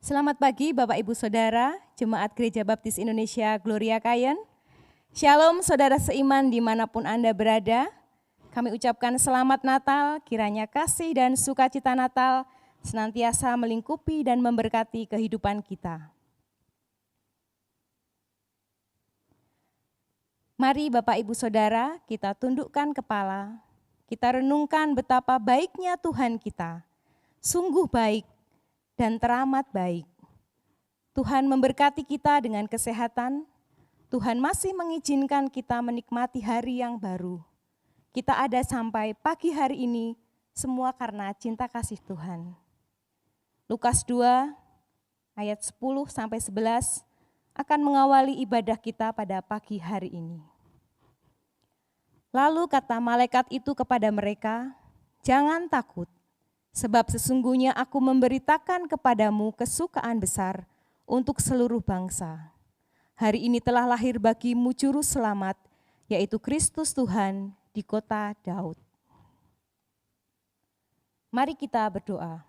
Selamat pagi Bapak Ibu Saudara, Jemaat Gereja Baptis Indonesia Gloria Kayen. Shalom saudara seiman dimanapun Anda berada. Kami ucapkan selamat Natal, kiranya kasih dan sukacita Natal senantiasa melingkupi dan memberkati kehidupan kita. Mari Bapak Ibu Saudara, kita tundukkan kepala, kita renungkan betapa baiknya Tuhan kita, sungguh baik dan teramat baik. Tuhan memberkati kita dengan kesehatan, Tuhan masih mengizinkan kita menikmati hari yang baru. Kita ada sampai pagi hari ini, semua karena cinta kasih Tuhan. Lukas 2 ayat 10-11 akan mengawali ibadah kita pada pagi hari ini. Lalu kata malaikat itu kepada mereka, "Jangan takut, sebab sesungguhnya aku memberitakan kepadamu kesukaan besar untuk seluruh bangsa. Hari ini telah lahir bagimu juru selamat, yaitu Kristus Tuhan di kota Daud." Mari kita berdoa.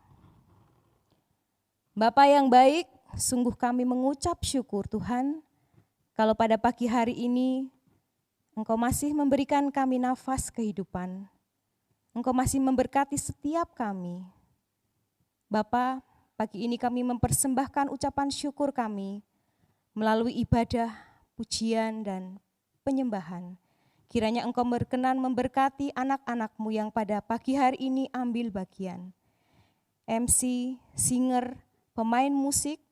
Bapa yang baik, sungguh kami mengucap syukur Tuhan, kalau pada pagi hari ini Engkau masih memberikan kami nafas kehidupan. Engkau masih memberkati setiap kami. Bapa, pagi ini kami mempersembahkan ucapan syukur kami melalui ibadah, pujian, dan penyembahan. Kiranya Engkau berkenan memberkati anak-anak-Mu yang pada pagi hari ini ambil bagian. MC, singer, pemain musik,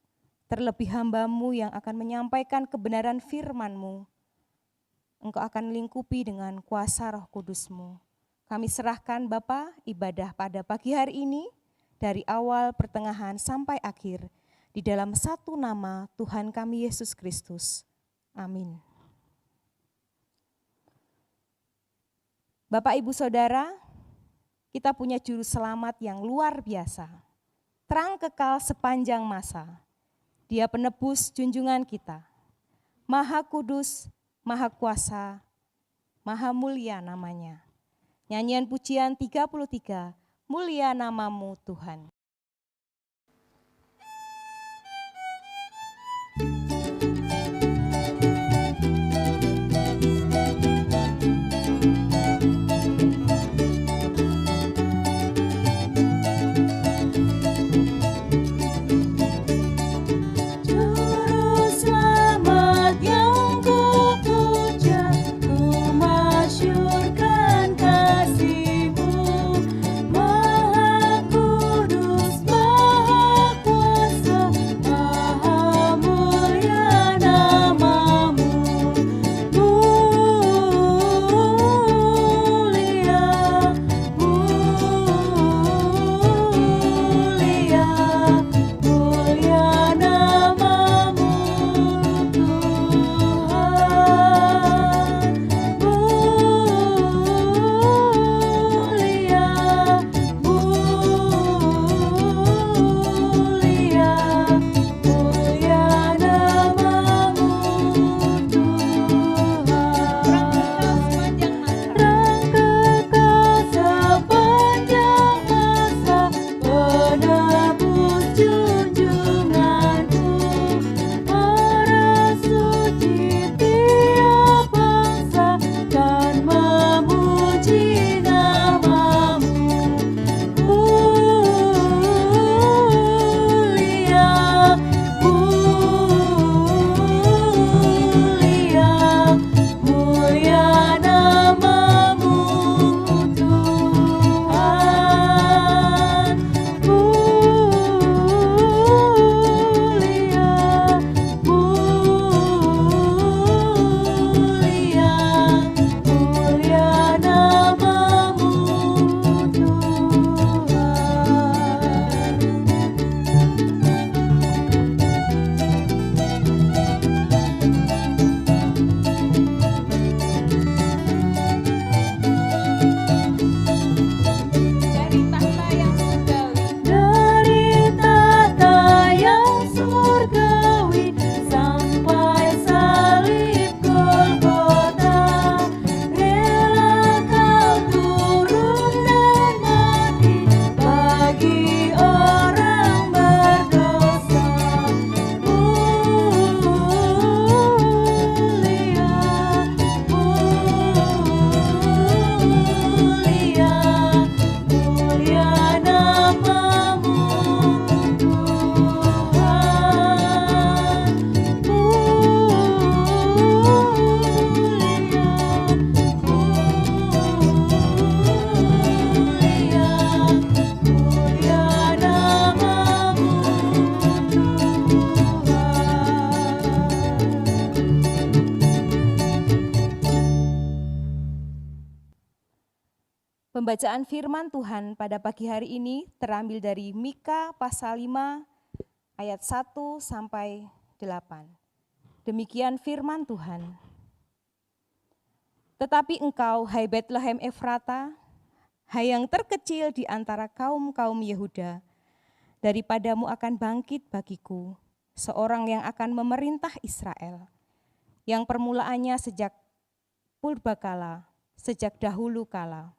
terlebih hamba-Mu yang akan menyampaikan kebenaran firman-Mu. Engkau akan lingkupi dengan kuasa Roh Kudus-Mu. Kami serahkan Bapa ibadah pada pagi hari ini, dari awal, pertengahan, sampai akhir, di dalam satu nama Tuhan kami Yesus Kristus. Amin. Bapak Ibu Saudara, kita punya juru selamat yang luar biasa. Terang kekal sepanjang masa. Dia penebus junjungan kita. Maha Kudus, Maha Kuasa, Maha Mulia namanya. Nyanyian pujian 33, Mulia Namamu Tuhan. Maha Kudus, Pembacaan firman Tuhan pada pagi hari ini terambil dari Mika pasal 5 ayat 1 sampai 8. Demikian firman Tuhan. Tetapi engkau, hai Betlehem Efrata, hai yang terkecil di antara kaum-kaum Yehuda, daripadamu akan bangkit bagiku seorang yang akan memerintah Israel, yang permulaannya sejak purbakala, sejak dahulu kala.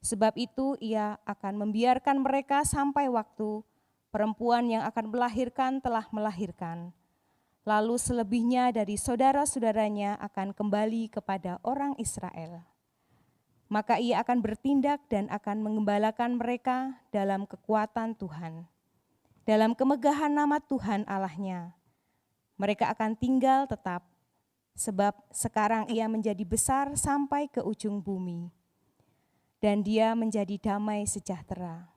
Sebab itu ia akan membiarkan mereka sampai waktu perempuan yang akan melahirkan telah melahirkan. Lalu selebihnya dari saudara-saudaranya akan kembali kepada orang Israel. Maka ia akan bertindak dan akan mengembalakan mereka dalam kekuatan Tuhan, dalam kemegahan nama Tuhan Allahnya. Mereka akan tinggal tetap, sebab sekarang ia menjadi besar sampai ke ujung bumi. Dan dia menjadi damai sejahtera.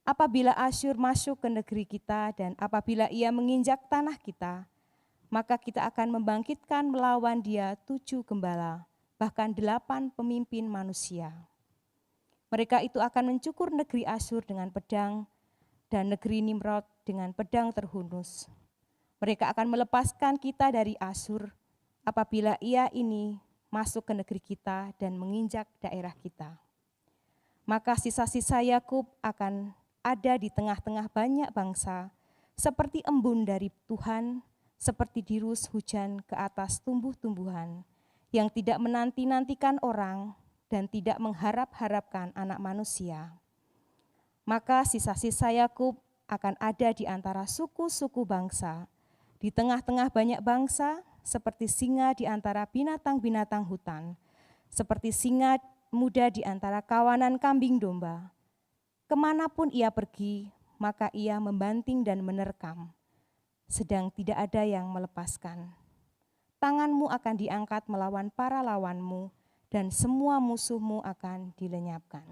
Apabila Asyur masuk ke negeri kita dan apabila ia menginjak tanah kita, maka kita akan membangkitkan melawan dia 7 gembala, bahkan 8 pemimpin manusia. Mereka itu akan mencukur negeri Asyur dengan pedang dan negeri Nimrod dengan pedang terhunus. Mereka akan melepaskan kita dari Asyur apabila ia ini masuk ke negeri kita dan menginjak daerah kita. Maka sisa-sisa Yakub akan ada di tengah-tengah banyak bangsa, seperti embun dari Tuhan, seperti dirus hujan ke atas tumbuh-tumbuhan, yang tidak menanti-nantikan orang dan tidak mengharap-harapkan anak manusia. Maka sisa-sisa Yakub akan ada di antara suku-suku bangsa, di tengah-tengah banyak bangsa, seperti singa di antara binatang-binatang hutan, seperti singa muda di antara kawanan kambing domba. Kemanapun ia pergi, maka ia membanting dan menerkam, sedang tidak ada yang melepaskan. Tanganmu akan diangkat melawan para lawanmu, dan semua musuhmu akan dilenyapkan.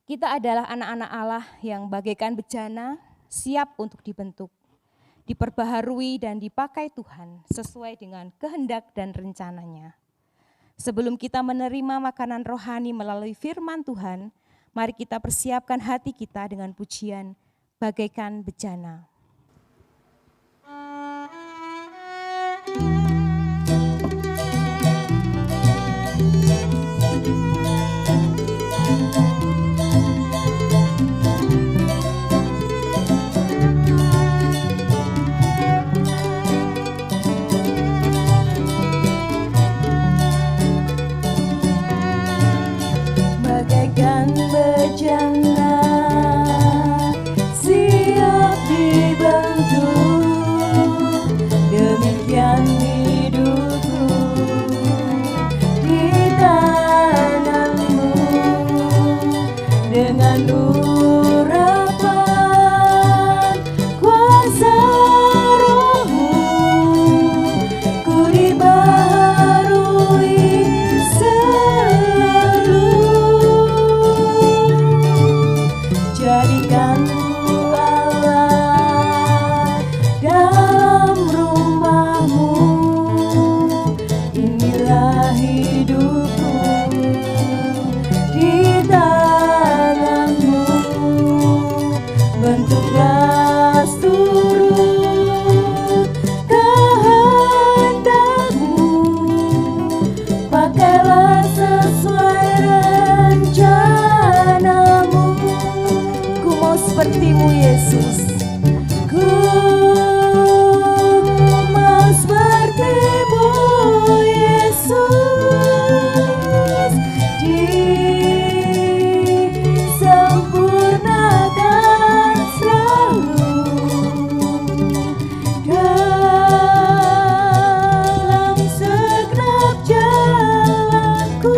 Kita adalah anak-anak Allah yang bagaikan bejana, siap untuk dibentuk, diperbaharui dan dipakai Tuhan sesuai dengan kehendak dan rencananya. Sebelum kita menerima makanan rohani melalui firman Tuhan, mari kita persiapkan hati kita dengan pujian bagaikan bejana. Bejana siap dibentuk, demikian hidupku di tanganmu, dengan urapan kuasa rohmu, ku dibaharui selalu. Jadikanku Allah dalam rumahmu, inilah hidupku di tanganmu. Bentuklah turut kehendakmu, pakailah sesuai rencanamu. Sepertimu Yesus, ku mau sepertimu Yesus, disempurnakan selalu dalam segenap jalanku.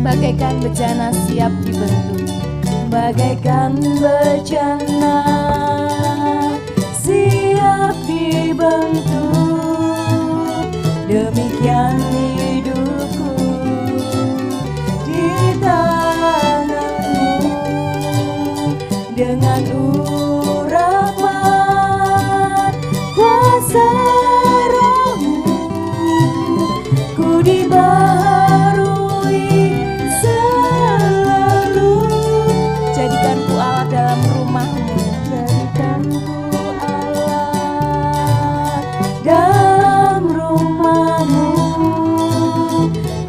Bagaikan bejana siap dibentuk, bagaikan bejana siap dibentuk, demikian hidupku di tanganmu. dengan urapan kuasa Roh-Mu, ku dibaharui selalu. Jadikanku Allah dalam rumah-Mu, Jadikanku Allah dalam rumah-Mu.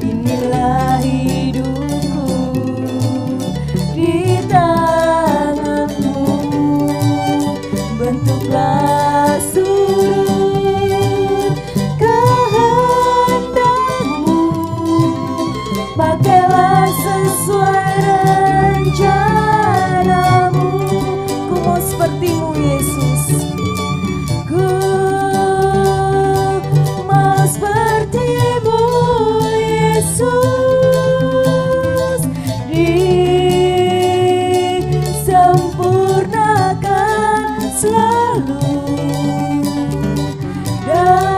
Inilah hidupku di tangan-Mu. Bentuklah sudut kehendak-Mu, pakailah sesuai rencana-Mu. Ku mau seperti-Mu Yesus, ku mau seperti-Mu Yesus, disempurnakan selalu dalam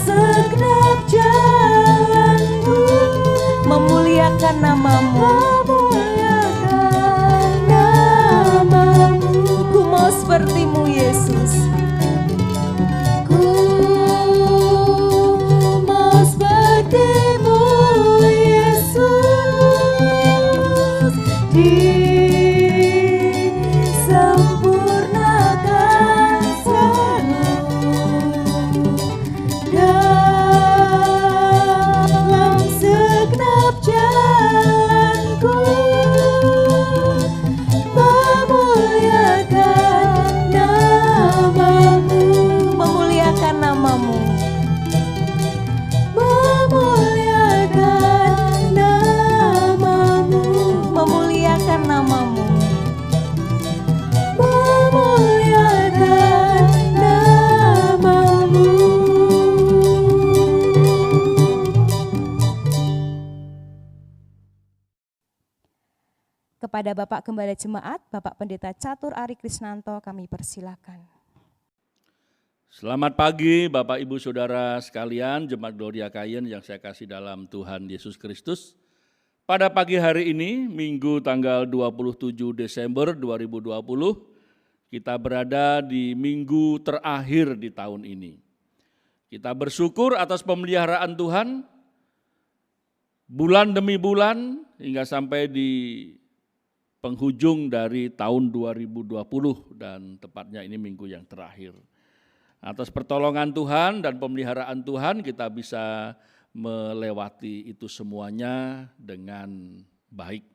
segenap jalan-Mu. memuliakan nama-Mu. Memuliakan nama-Mu. Ku mau seperti-Mu Yesus, Ku mau seperti-Mu Yesus, disempurnakan selalu dalam segenap jalanku. Memuliakan nama-Mu, memuliakan nama-Mu. memuliakan nama-Mu, Memuliakan nama-Mu. memuliakan nama-Mu. Kepada Bapak Gembala Jemaat, Bapak Pendeta Catur Ari Krisnanto, kami persilakan. Selamat pagi Bapak Ibu Saudara sekalian, Jemaat Gloria Kayen yang saya kasih dalam Tuhan Yesus Kristus. Pada pagi hari ini, Minggu tanggal 27 Desember 2020, kita berada di minggu terakhir di tahun ini. Kita bersyukur atas pemeliharaan Tuhan, bulan demi bulan, hingga sampai di penghujung dari tahun 2020 dan tepatnya ini minggu yang terakhir. Atas pertolongan Tuhan dan pemeliharaan Tuhan kita bisa melewati itu semuanya dengan baik.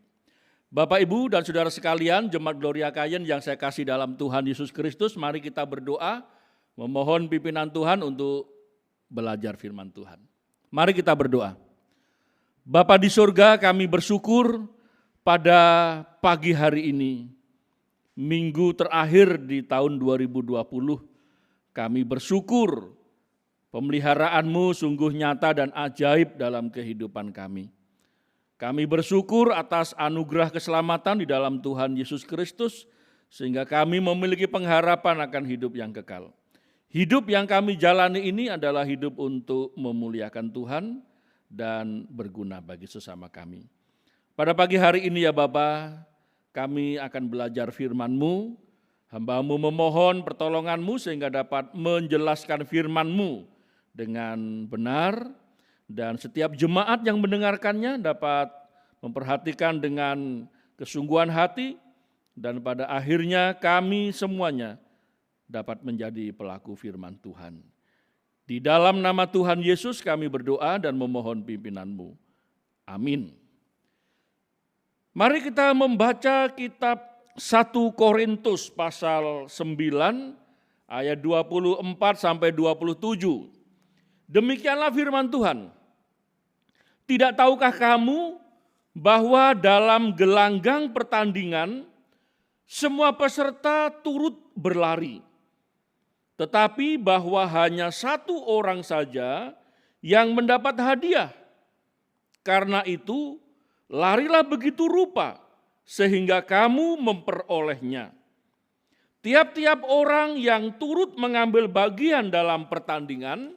Bapak, Ibu, dan Saudara sekalian, Jemaat Gloria Kayen yang saya kasih dalam Tuhan Yesus Kristus, mari kita berdoa, memohon pimpinan Tuhan untuk belajar firman Tuhan. Mari kita berdoa. Bapa di surga, kami bersyukur pada pagi hari ini, minggu terakhir di tahun 2020, kami bersyukur pemeliharaan-Mu sungguh nyata dan ajaib dalam kehidupan kami. Kami bersyukur atas anugerah keselamatan di dalam Tuhan Yesus Kristus, sehingga kami memiliki pengharapan akan hidup yang kekal. Hidup yang kami jalani ini adalah hidup untuk memuliakan Tuhan dan berguna bagi sesama kami. Pada pagi hari ini ya Bapa, kami akan belajar firman-Mu. Hamba-Mu memohon pertolongan-Mu sehingga dapat menjelaskan firman-Mu dengan benar, dan setiap jemaat yang mendengarkannya dapat memperhatikan dengan kesungguhan hati, dan pada akhirnya kami semuanya dapat menjadi pelaku firman Tuhan. Di dalam nama Tuhan Yesus kami berdoa dan memohon pimpinan-Mu. Amin. Mari kita membaca kitab 1 Korintus pasal 9 ayat 24 sampai 27. Demikianlah firman Tuhan. Tidak tahukah kamu bahwa dalam gelanggang pertandingan semua peserta turut berlari, tetapi bahwa hanya satu orang saja yang mendapat hadiah. Karena itu, larilah begitu rupa sehingga kamu memperolehnya. Tiap-tiap orang yang turut mengambil bagian dalam pertandingan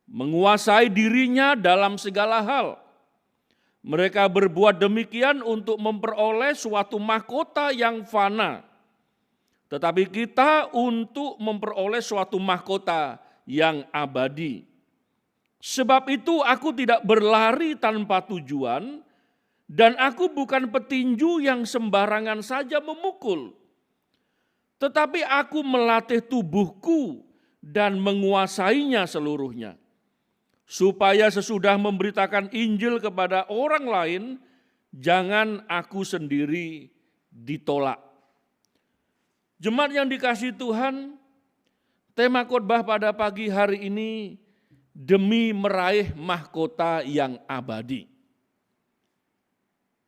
menguasai dirinya dalam segala hal. Mereka berbuat demikian untuk memperoleh suatu mahkota yang fana. Tetapi kita untuk memperoleh suatu mahkota yang abadi. Sebab itu aku tidak berlari tanpa tujuan, dan aku bukan petinju yang sembarangan saja memukul. Tetapi aku melatih tubuhku dan menguasainya seluruhnya. Supaya sesudah memberitakan Injil kepada orang lain, jangan aku sendiri ditolak. Jemaat yang dikasihi Tuhan, tema khotbah pada pagi hari ini, demi meraih mahkota yang abadi.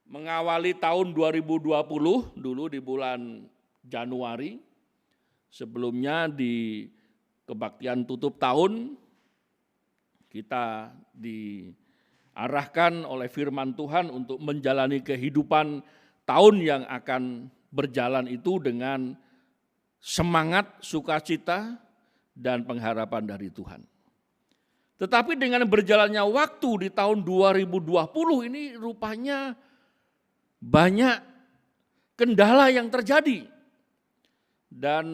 Mengawali tahun 2020, dulu di bulan Januari, sebelumnya di kebaktian tutup tahun, kita diarahkan oleh firman Tuhan untuk menjalani kehidupan tahun yang akan berjalan itu dengan semangat, sukacita, dan pengharapan dari Tuhan. Tetapi dengan berjalannya waktu di tahun 2020 ini rupanya banyak kendala yang terjadi. Dan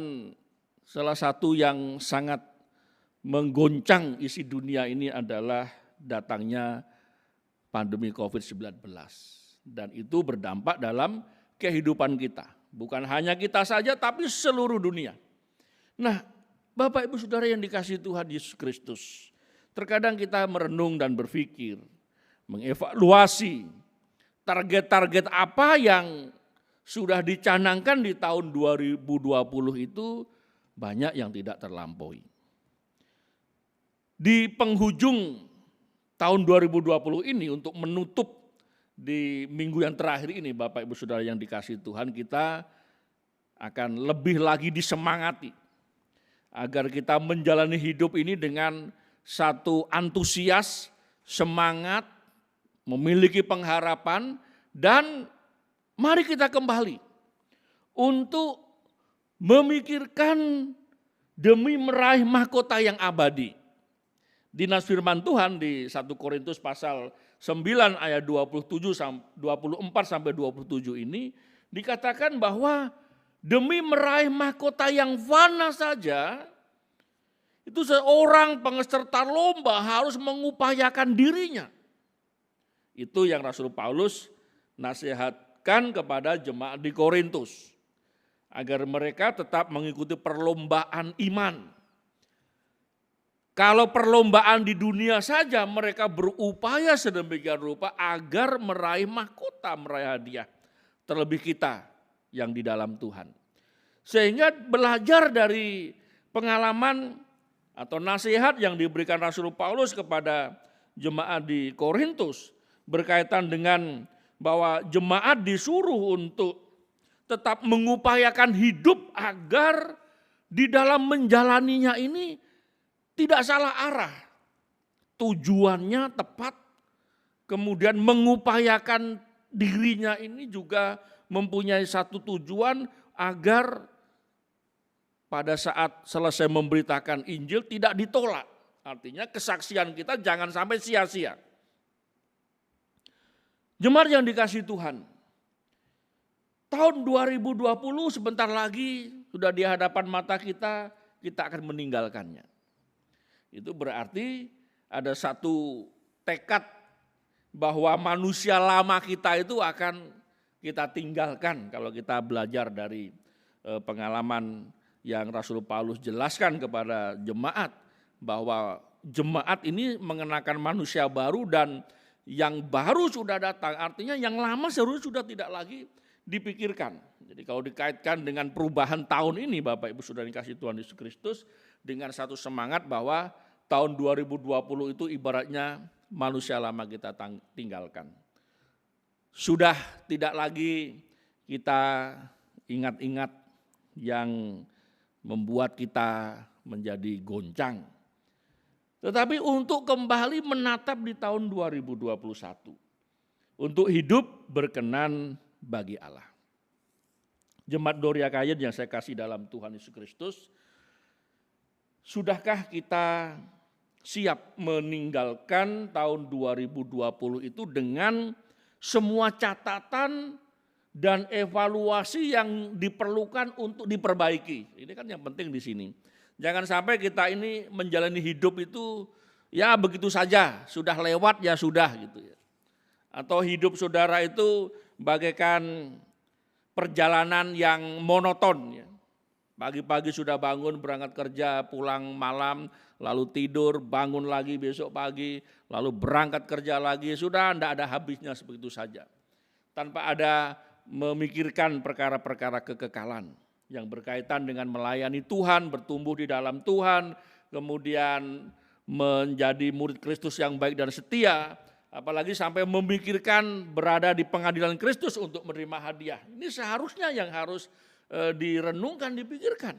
salah satu yang sangat menggoncang isi dunia ini adalah datangnya pandemi COVID-19. Dan itu berdampak dalam kehidupan kita. Bukan hanya kita saja, tapi seluruh dunia. Nah, Bapak Ibu Saudara yang dikasihi Tuhan Yesus Kristus, terkadang kita merenung dan berpikir, mengevaluasi target-target apa yang sudah dicanangkan di tahun 2020 itu banyak yang tidak terlampaui. Di penghujung tahun 2020 ini untuk menutup di minggu yang terakhir ini Bapak Ibu Saudara yang dikasihi Tuhan, kita akan lebih lagi disemangati agar kita menjalani hidup ini dengan satu antusias, semangat, memiliki pengharapan, dan mari kita kembali untuk memikirkan demi meraih mahkota yang abadi. Dinas firman Tuhan di 1 Korintus pasal 9 ayat 24 sampai 27 ini dikatakan bahwa demi meraih mahkota yang fana saja, itu seorang peserta lomba harus mengupayakan dirinya. Itu yang Rasul Paulus nasihatkan kepada jemaat di Korintus, agar mereka tetap mengikuti perlombaan iman. Kalau perlombaan di dunia saja mereka berupaya sedemikian rupa agar meraih mahkota, meraih hadiah. Terlebih kita yang di dalam Tuhan. Sehingga belajar dari pengalaman atau nasihat yang diberikan Rasul Paulus kepada jemaat di Korintus berkaitan dengan bahwa jemaat disuruh untuk tetap mengupayakan hidup agar di dalam menjalaninya ini tidak salah arah, tujuannya tepat, kemudian mengupayakan dirinya ini juga mempunyai satu tujuan agar pada saat selesai memberitakan Injil tidak ditolak. Artinya kesaksian kita jangan sampai sia-sia. Jemaat yang dikasihi Tuhan, tahun 2020 sebentar lagi sudah di hadapan mata kita akan meninggalkannya. Itu berarti ada satu tekad bahwa manusia lama kita itu akan kita tinggalkan kalau kita belajar dari pengalaman yang Rasul Paulus jelaskan kepada jemaat bahwa jemaat ini mengenakan manusia baru dan yang baru sudah datang, artinya yang lama seharusnya sudah tidak lagi dipikirkan. Jadi kalau dikaitkan dengan perubahan tahun ini Bapak Ibu Saudara yang dikasihi Tuhan Yesus Kristus dengan satu semangat bahwa tahun 2020 itu ibaratnya manusia lama kita tinggalkan. Sudah tidak lagi kita ingat-ingat yang membuat kita menjadi goncang. Tetapi untuk kembali menatap di tahun 2021. Untuk hidup berkenan bagi Allah. Jemaat Doria Kayen yang saya kasih dalam Tuhan Yesus Kristus, sudahkah kita siap meninggalkan tahun 2020 itu dengan semua catatan dan evaluasi yang diperlukan untuk diperbaiki. Ini kan yang penting di sini. Jangan sampai kita ini menjalani hidup itu ya begitu saja, sudah lewat ya sudah gitu ya. Atau hidup saudara itu bagaikan perjalanan yang monoton ya. Pagi-pagi sudah bangun berangkat kerja, pulang malam, lalu tidur, bangun lagi besok pagi, lalu berangkat kerja lagi, sudah tidak ada habisnya begitu saja. Tanpa ada memikirkan perkara-perkara kekekalan yang berkaitan dengan melayani Tuhan, bertumbuh di dalam Tuhan, kemudian menjadi murid Kristus yang baik dan setia, apalagi sampai memikirkan berada di pengadilan Kristus untuk menerima hadiah. Ini seharusnya yang harus direnungkan, dipikirkan.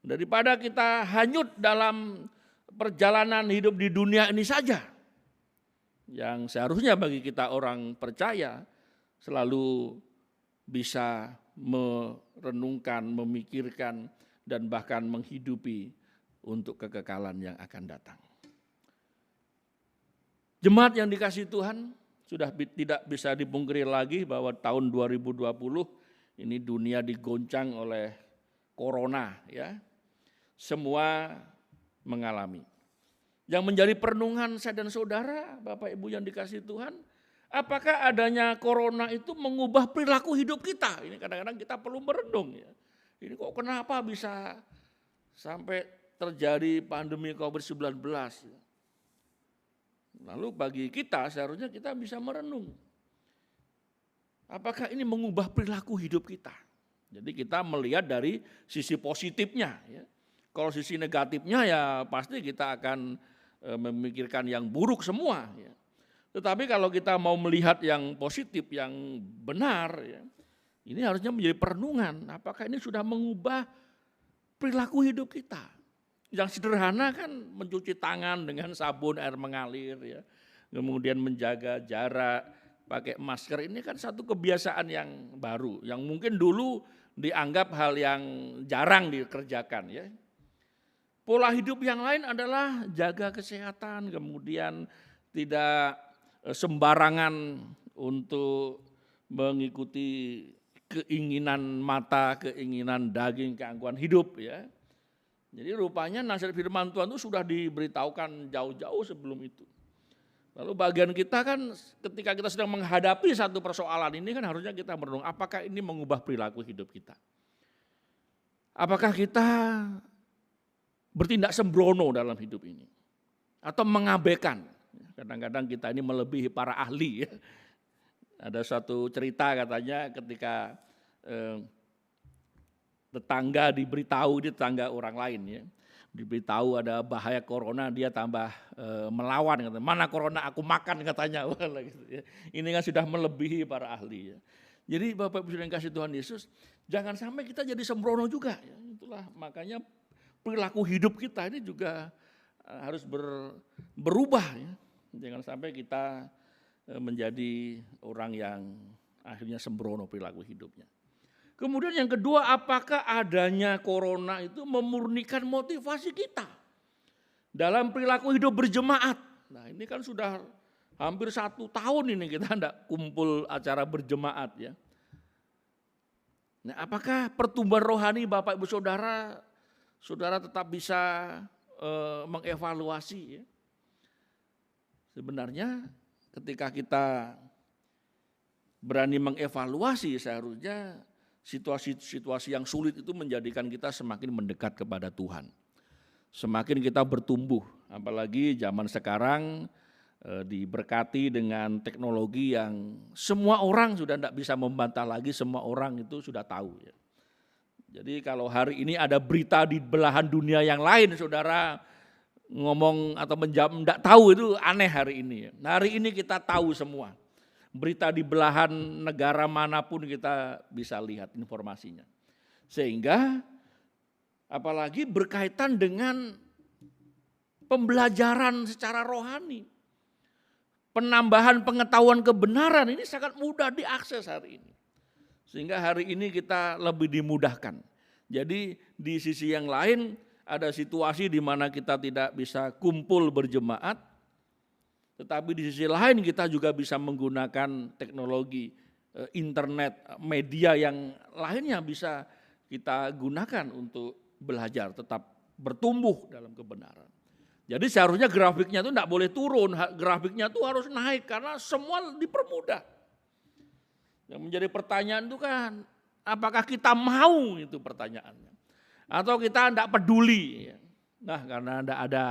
Daripada kita hanyut dalam perjalanan hidup di dunia ini saja, yang seharusnya bagi kita orang percaya selalu bisa merenungkan, memikirkan, dan bahkan menghidupi untuk kekekalan yang akan datang. Jemaat yang dikasihi Tuhan, sudah tidak bisa dipungkiri lagi bahwa tahun 2020 ini dunia digoncang oleh corona ya. Semua mengalami. Yang menjadi perenungan saya dan saudara, Bapak Ibu yang dikasihi Tuhan, apakah adanya corona itu mengubah perilaku hidup kita? Ini kadang-kadang kita perlu merenung ya. Ini kok kenapa bisa sampai terjadi pandemi COVID-19? Lalu bagi kita seharusnya kita bisa merenung. Apakah ini mengubah perilaku hidup kita? Jadi kita melihat dari sisi positifnya. Ya. Kalau sisi negatifnya ya pasti kita akan memikirkan yang buruk semua. Ya. Tetapi kalau kita mau melihat yang positif, yang benar, ya, ini harusnya menjadi perenungan. Apakah ini sudah mengubah perilaku hidup kita? Yang sederhana kan mencuci tangan dengan sabun air mengalir, ya. Kemudian menjaga jarak, pakai masker, ini kan satu kebiasaan yang baru, yang mungkin dulu dianggap hal yang jarang dikerjakan. Ya. Pola hidup yang lain adalah jaga kesehatan, kemudian tidak sembarangan untuk mengikuti keinginan mata, keinginan daging, keangkuhan hidup. Ya. Jadi rupanya nasihat firman Tuhan itu sudah diberitahukan jauh-jauh sebelum itu. Lalu bagian kita kan ketika kita sedang menghadapi satu persoalan ini kan harusnya kita merenung apakah ini mengubah perilaku hidup kita. Apakah kita bertindak sembrono dalam hidup ini atau mengabaikan. Kadang-kadang kita ini melebihi para ahli. Ya. Ada satu cerita katanya ketika tetangga diberitahu, ini tetangga orang lain ya. Diberitahu ada bahaya corona, dia tambah melawan, katanya, mana corona aku makan katanya. Gitu, ya. Ini kan sudah melebihi para ahli. Ya. Jadi Bapak Ibu yang kasih Tuhan Yesus, jangan sampai kita jadi sembrono juga. Ya. Itulah makanya perilaku hidup kita ini juga harus berubah. Ya. Jangan sampai kita menjadi orang yang akhirnya sembrono perilaku hidupnya. Kemudian yang kedua, apakah adanya corona itu memurnikan motivasi kita dalam perilaku hidup berjemaat? Nah ini kan sudah hampir 1 tahun ini kita tidak kumpul acara berjemaat ya. Nah apakah pertumbuhan rohani Bapak Ibu Saudara, saudara tetap bisa mengevaluasi ya? Sebenarnya ketika kita berani mengevaluasi seharusnya situasi-situasi yang sulit itu menjadikan kita semakin mendekat kepada Tuhan. Semakin kita bertumbuh, apalagi zaman sekarang diberkati dengan teknologi yang semua orang sudah tidak bisa membantah lagi, semua orang itu sudah tahu. Ya. Jadi kalau hari ini ada berita di belahan dunia yang lain, saudara ngomong atau menjawab tidak tahu itu aneh hari ini. Nah, hari ini kita tahu semua. Berita di belahan negara manapun kita bisa lihat informasinya. Sehingga apalagi berkaitan dengan pembelajaran secara rohani. Penambahan pengetahuan kebenaran ini sangat mudah diakses hari ini. Sehingga hari ini kita lebih dimudahkan. Jadi di sisi yang lain ada situasi di mana kita tidak bisa kumpul berjemaat. Tetapi di sisi lain kita juga bisa menggunakan teknologi internet, media yang lainnya bisa kita gunakan untuk belajar, tetap bertumbuh dalam kebenaran. Jadi seharusnya grafiknya itu tidak boleh turun, grafiknya itu harus naik karena semua dipermudah. Yang menjadi pertanyaan itu kan, apakah kita mau, itu pertanyaannya. Atau kita tidak peduli. Nah, karena tidak ada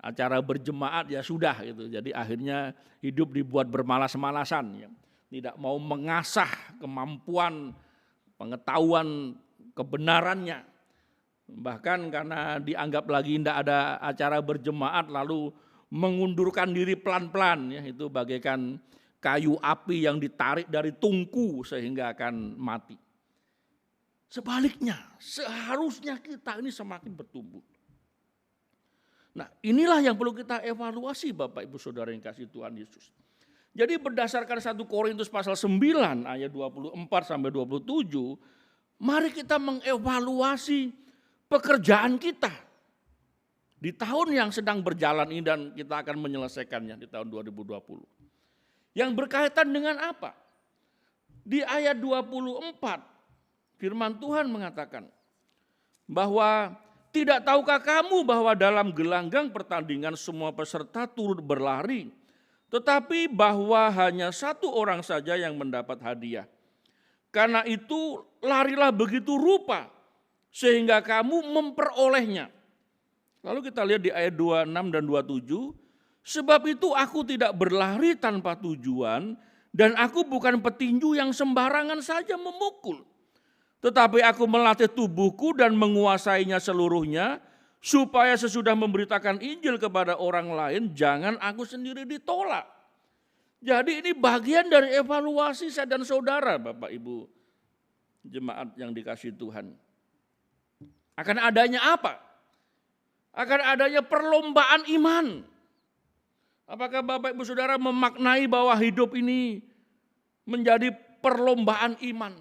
acara berjemaat ya sudah gitu. Jadi akhirnya hidup dibuat bermalas-malasan. Ya. Tidak mau mengasah kemampuan, pengetahuan, kebenarannya. Bahkan karena dianggap lagi tidak ada acara berjemaat lalu mengundurkan diri pelan-pelan. Ya, itu bagaikan kayu api yang ditarik dari tungku sehingga akan mati. Sebaliknya, seharusnya kita ini semakin bertumbuh. Nah, inilah yang perlu kita evaluasi Bapak Ibu Saudara yang kasih Tuhan Yesus. Jadi berdasarkan 1 Korintus pasal 9 ayat 24 sampai 27, mari kita mengevaluasi pekerjaan kita di tahun yang sedang berjalan ini dan kita akan menyelesaikannya di tahun 2020. Yang berkaitan dengan apa? Di ayat 24 firman Tuhan mengatakan bahwa tidak tahukah kamu bahwa dalam gelanggang pertandingan semua peserta turut berlari, tetapi bahwa hanya satu orang saja yang mendapat hadiah. Karena itu larilah begitu rupa sehingga kamu memperolehnya. Lalu kita lihat di ayat 26 dan 27, sebab itu aku tidak berlari tanpa tujuan dan aku bukan petinju yang sembarangan saja memukul. Tetapi aku melatih tubuhku dan menguasainya seluruhnya, supaya sesudah memberitakan Injil kepada orang lain, jangan aku sendiri ditolak. Jadi ini bagian dari evaluasi saya dan saudara, Bapak Ibu jemaat yang dikasihi Tuhan. Akan adanya apa? Akan adanya perlombaan iman. Apakah Bapak Ibu Saudara memaknai bahwa hidup ini menjadi perlombaan iman?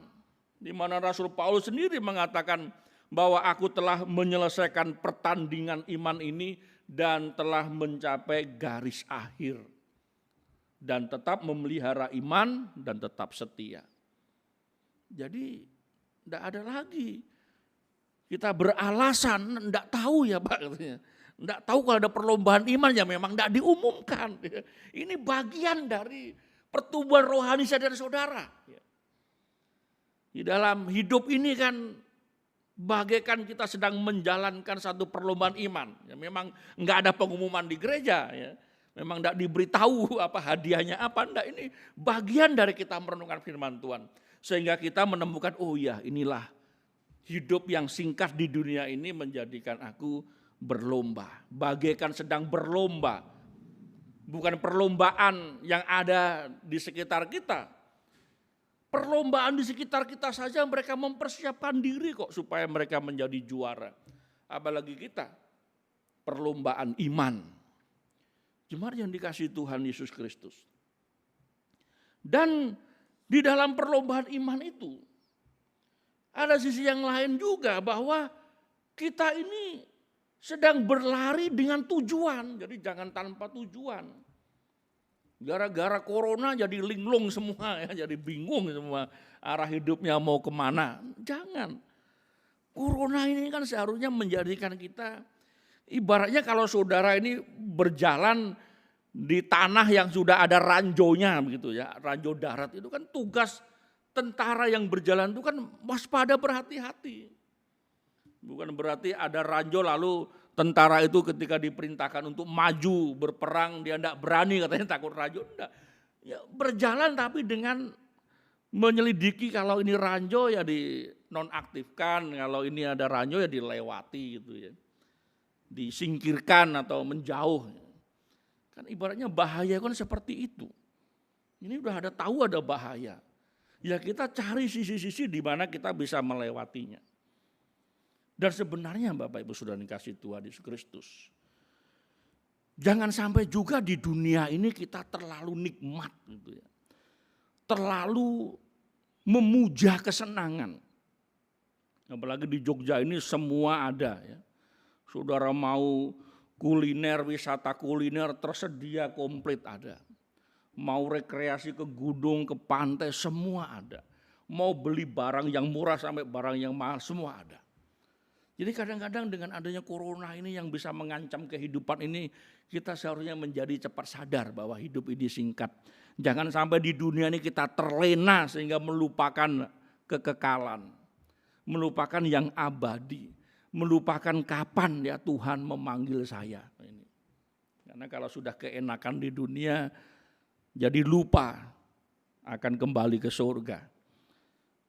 Di mana Rasul Paulus sendiri mengatakan bahwa aku telah menyelesaikan pertandingan iman ini dan telah mencapai garis akhir. Dan tetap memelihara iman dan tetap setia. Jadi tidak ada lagi kita beralasan, enggak tahu ya Pak, katanya. Enggak tahu kalau ada perlombaan iman ya memang enggak diumumkan. Ini bagian dari pertumbuhan rohani saya dan saudara. Di dalam hidup ini kan bagaikan kita sedang menjalankan satu perlombaan iman. Ya, memang enggak ada pengumuman di gereja. Ya. Memang enggak diberitahu apa hadiahnya apa. Enggak, ini bagian dari kita merenungkan firman Tuhan. Sehingga kita menemukan, oh ya inilah hidup yang singkat di dunia ini menjadikan aku berlomba. Bagaikan sedang berlomba. Bukan perlombaan yang ada di sekitar kita. Perlombaan di sekitar kita saja mereka mempersiapkan diri kok supaya mereka menjadi juara. Apalagi kita. Perlombaan iman. Jemaat yang dikasihi Tuhan Yesus Kristus. Dan di dalam perlombaan iman itu ada sisi yang lain juga bahwa kita ini sedang berlari dengan tujuan. Jadi jangan tanpa tujuan. Gara-gara corona jadi linglung semua ya, jadi bingung semua arah hidupnya mau kemana. Jangan. Corona ini kan seharusnya menjadikan kita, ibaratnya kalau saudara ini berjalan di tanah yang sudah ada ranjonya begitu ya, ranjo darat itu kan tugas tentara yang berjalan itu kan waspada berhati-hati. Bukan berarti ada ranjau lalu tentara itu ketika diperintahkan untuk maju berperang dia tidak berani katanya takut ranjau. Enggak. Ya, berjalan tapi dengan menyelidiki kalau ini ranjau ya dinonaktifkan, kalau ini ada ranjau ya dilewati gitu ya. Disingkirkan atau menjauh. Kan ibaratnya bahaya kan seperti itu. Ini udah ada tahu ada bahaya. Ya kita cari sisi-sisi di mana kita bisa melewatinya. Dan sebenarnya Bapak Ibu Saudara dikasihi Tuhan Yesus Kristus. Jangan sampai juga di dunia ini kita terlalu nikmat gitu ya. Terlalu memuja kesenangan. Apalagi di Jogja ini semua ada ya. Saudara mau kuliner, wisata kuliner tersedia komplit ada. Mau rekreasi ke gunung, ke pantai, semua ada. Mau beli barang yang murah sampai barang yang mahal, semua ada. Jadi kadang-kadang dengan adanya corona ini yang bisa mengancam kehidupan ini, kita seharusnya menjadi cepat sadar bahwa hidup ini singkat. Jangan sampai di dunia ini kita terlena sehingga melupakan kekekalan, melupakan yang abadi, melupakan kapan ya Tuhan memanggil saya. Karena kalau sudah keenakan di dunia, jadi lupa akan kembali ke surga,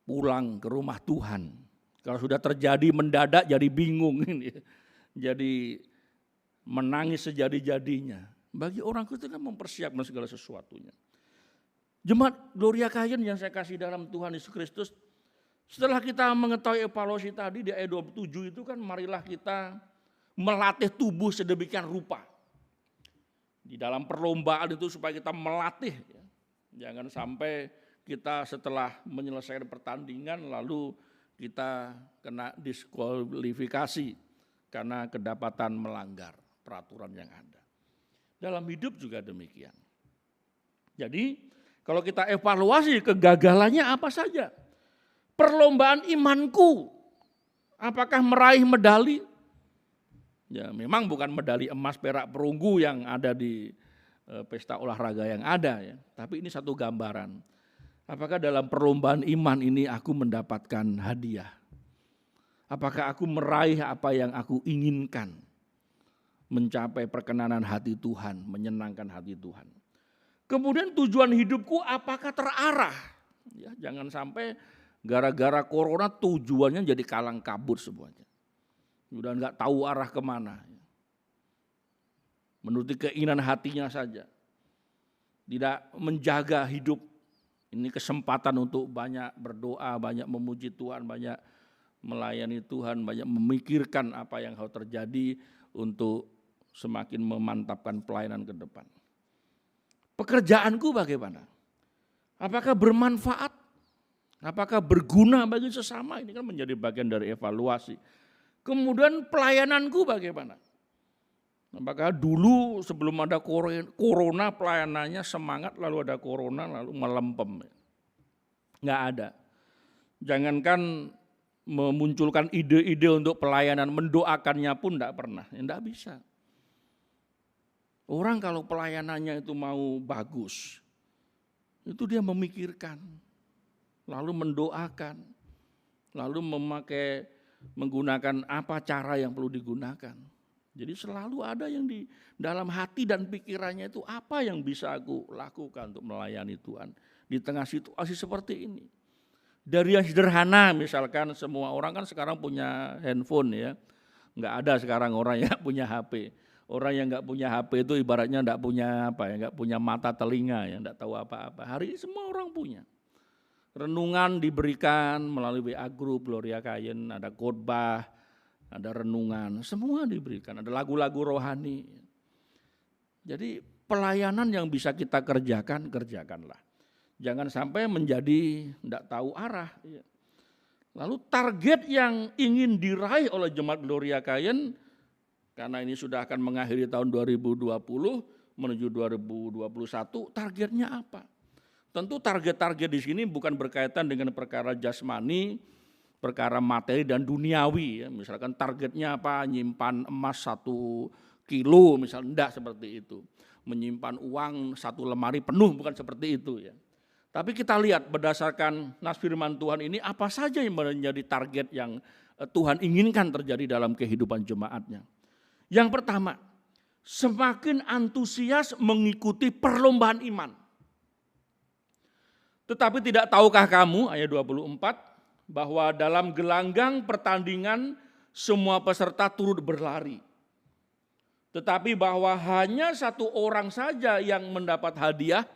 pulang ke rumah Tuhan. Kalau sudah terjadi mendadak jadi bingung ini, jadi menangis sejadi-jadinya. Bagi orang Kristen kan mempersiapkan segala sesuatunya. Jemaat Gloria Kayen yang saya kasih dalam Tuhan Yesus Kristus, setelah kita mengetahui evaluasi tadi di ayat 27 itu kan marilah kita melatih tubuh sedemikian rupa. Di dalam perlombaan itu supaya kita melatih. Jangan sampai kita setelah menyelesaikan pertandingan lalu kita kena diskualifikasi karena kedapatan melanggar peraturan yang ada. Dalam hidup juga demikian. Jadi kalau kita evaluasi kegagalannya apa saja. Perlombaan imanku, apakah meraih medali? Ya memang bukan medali emas, perak, perunggu yang ada di pesta olahraga yang ada ya. Tapi ini satu gambaran. Apakah dalam perlombaan iman ini aku mendapatkan hadiah? Apakah aku meraih apa yang aku inginkan? Mencapai perkenanan hati Tuhan, menyenangkan hati Tuhan. Kemudian tujuan hidupku apakah terarah? Ya, jangan sampai gara-gara corona tujuannya jadi kalang kabut semuanya. Udah enggak tahu arah kemana. Menuruti keinginan hatinya saja. Tidak menjaga hidup. Ini kesempatan untuk banyak berdoa, banyak memuji Tuhan, banyak melayani Tuhan, banyak memikirkan apa yang harus terjadi untuk semakin memantapkan pelayanan ke depan. Pekerjaanku bagaimana? Apakah bermanfaat? Apakah berguna bagi sesama? Ini kan menjadi bagian dari evaluasi. Kemudian pelayananku bagaimana? Apakah dulu sebelum ada corona pelayanannya semangat, lalu ada corona lalu melempem? Enggak ada. Jangankan memunculkan ide-ide untuk pelayanan, mendoakannya pun enggak pernah, enggak bisa. Orang kalau pelayanannya itu mau bagus, itu dia memikirkan, lalu mendoakan, lalu menggunakan apa cara yang perlu digunakan. Jadi selalu ada yang di dalam hati dan pikirannya itu apa yang bisa aku lakukan untuk melayani Tuhan di tengah situasi seperti ini. Dari yang sederhana misalkan semua orang kan sekarang punya handphone ya. Enggak ada sekarang orang yang punya HP. Orang yang enggak punya HP itu ibaratnya enggak punya apa ya, enggak punya mata telinga ya, enggak tahu apa-apa. Hari ini semua orang punya. Renungan diberikan melalui WA Group Gloria Kayen, ada khotbah, ada renungan, semua diberikan, ada lagu-lagu rohani. Jadi pelayanan yang bisa kita kerjakan, kerjakanlah. Jangan sampai menjadi tidak tahu arah. Lalu target yang ingin diraih oleh Jemaat Gloria Kayen, karena ini sudah akan mengakhiri tahun 2020 menuju 2021, targetnya apa? Tentu target-target di sini bukan berkaitan dengan perkara jasmani, perkara materi dan duniawi ya. Misalkan targetnya apa, nyimpan emas 1 kilo misalnya, enggak seperti itu. Menyimpan uang 1 lemari penuh, bukan seperti itu ya. Tapi kita lihat berdasarkan nas firman Tuhan ini apa saja yang menjadi target yang Tuhan inginkan terjadi dalam kehidupan jemaatnya. Yang pertama, semakin antusias mengikuti perlombaan iman. Tetapi tidak tahukah kamu, ayat 24, bahwa dalam gelanggang pertandingan semua peserta turut berlari. Tetapi bahwa hanya 1 orang saja yang mendapat hadiah,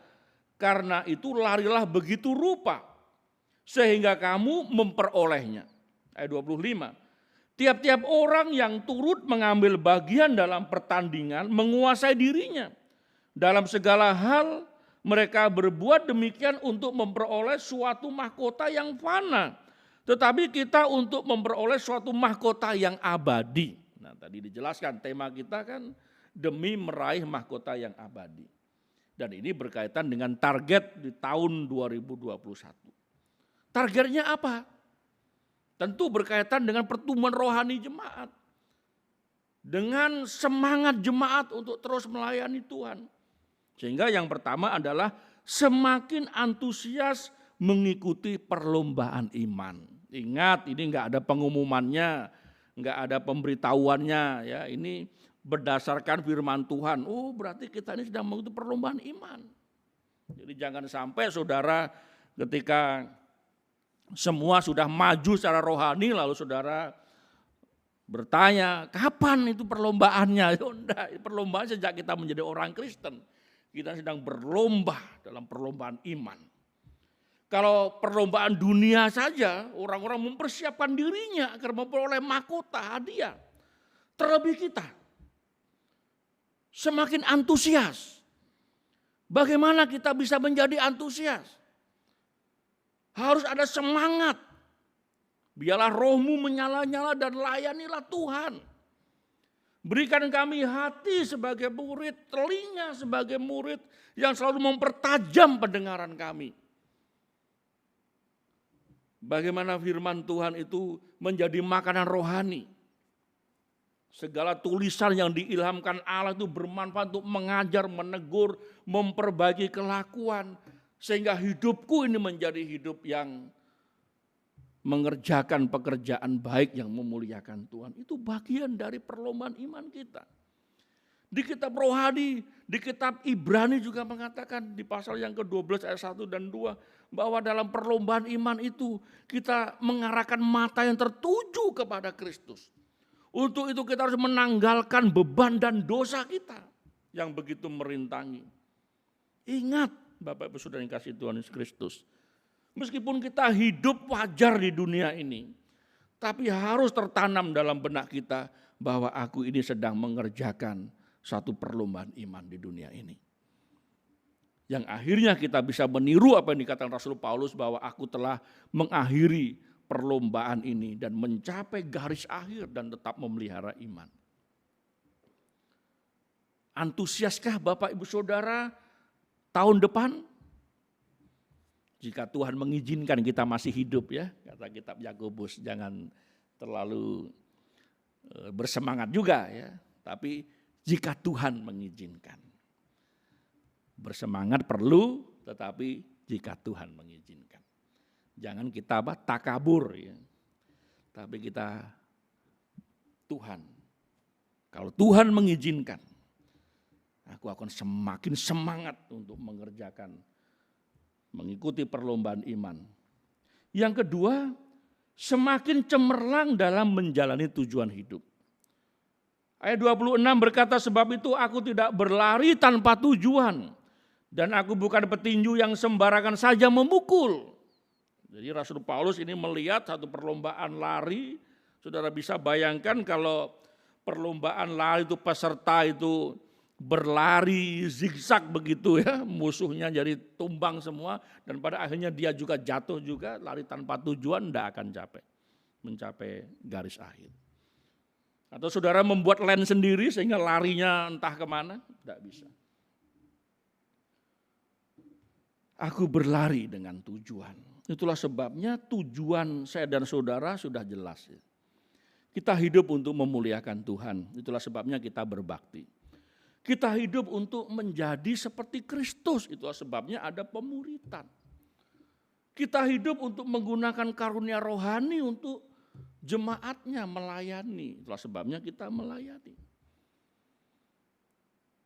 karena itu larilah begitu rupa, sehingga kamu memperolehnya. Ayat 25, tiap-tiap orang yang turut mengambil bagian dalam pertandingan menguasai dirinya. Dalam segala hal mereka berbuat demikian untuk memperoleh suatu mahkota yang fana. Tetapi kita untuk memperoleh suatu mahkota yang abadi. Nah, tadi dijelaskan tema kita kan demi meraih mahkota yang abadi. Dan ini berkaitan dengan target di tahun 2021. Targetnya apa? Tentu berkaitan dengan pertumbuhan rohani jemaat. Dengan semangat jemaat untuk terus melayani Tuhan. Sehingga yang pertama adalah semakin antusias mengikuti perlombaan iman. Ingat, ini enggak ada pengumumannya, enggak ada pemberitahuannya, ya. Ini berdasarkan firman Tuhan. Oh, berarti kita ini sedang mengikuti perlombaan iman. Jadi jangan sampai saudara ketika semua sudah maju secara rohani lalu saudara bertanya, kapan itu perlombaannya? Enggak, perlombaan sejak kita menjadi orang Kristen. Kita sedang berlomba dalam perlombaan iman. Kalau perlombaan dunia saja, orang-orang mempersiapkan dirinya agar memperoleh mahkota hadiah. Terlebih kita, semakin antusias. Bagaimana kita bisa menjadi antusias? Harus ada semangat. Biarlah rohmu menyala-nyala dan layanilah Tuhan. Berikan kami hati sebagai murid, telinga sebagai murid yang selalu mempertajam pendengaran kami. Bagaimana firman Tuhan itu menjadi makanan rohani. Segala tulisan yang diilhamkan Allah itu bermanfaat untuk mengajar, menegur, memperbaiki kelakuan. Sehingga hidupku ini menjadi hidup yang mengerjakan pekerjaan baik yang memuliakan Tuhan. Itu bagian dari perlombaan iman kita. Di kitab rohani, di kitab Ibrani juga mengatakan di pasal yang ke-12 ayat 1 dan 2. Bahwa dalam perlombaan iman itu kita mengarahkan mata yang tertuju kepada Kristus. Untuk itu kita harus menanggalkan beban dan dosa kita yang begitu merintangi. Ingat Bapak Ibu Saudara yang kasih Tuhan Yesus Kristus. Meskipun kita hidup wajar di dunia ini, tapi harus tertanam dalam benak kita bahwa aku ini sedang mengerjakan satu perlombaan iman di dunia ini. Yang akhirnya kita bisa meniru apa yang dikatakan Rasul Paulus bahwa aku telah mengakhiri perlombaan ini dan mencapai garis akhir dan tetap memelihara iman. Antusiaskah Bapak Ibu Saudara tahun depan? Jika Tuhan mengizinkan kita masih hidup, ya, kata kitab Yakobus, jangan terlalu bersemangat juga, ya. Tapi jika Tuhan mengizinkan. Bersemangat perlu, tetapi jika Tuhan mengizinkan. Jangan kita takabur, ya. Tapi kita Tuhan. Kalau Tuhan mengizinkan, aku akan semakin semangat untuk mengerjakan, mengikuti perlombaan iman. Yang kedua, semakin cemerlang dalam menjalani tujuan hidup. Ayat 26 berkata, sebab itu aku tidak berlari tanpa tujuan. Dan aku bukan petinju yang sembarangan saja memukul. Jadi Rasul Paulus ini melihat satu perlombaan lari. Saudara bisa bayangkan kalau perlombaan lari itu peserta itu berlari zigzag begitu, ya, musuhnya jadi tumbang semua dan pada akhirnya dia juga jatuh juga, lari tanpa tujuan tidak akan mencapai garis akhir. Atau saudara membuat lane sendiri sehingga larinya entah kemana, tidak bisa. Aku berlari dengan tujuan. Itulah sebabnya tujuan saya dan saudara sudah jelas. Kita hidup untuk memuliakan Tuhan, itulah sebabnya kita berbakti. Kita hidup untuk menjadi seperti Kristus, itulah sebabnya ada pemuritan. Kita hidup untuk menggunakan karunia rohani untuk jemaatnya melayani, itulah sebabnya kita melayani.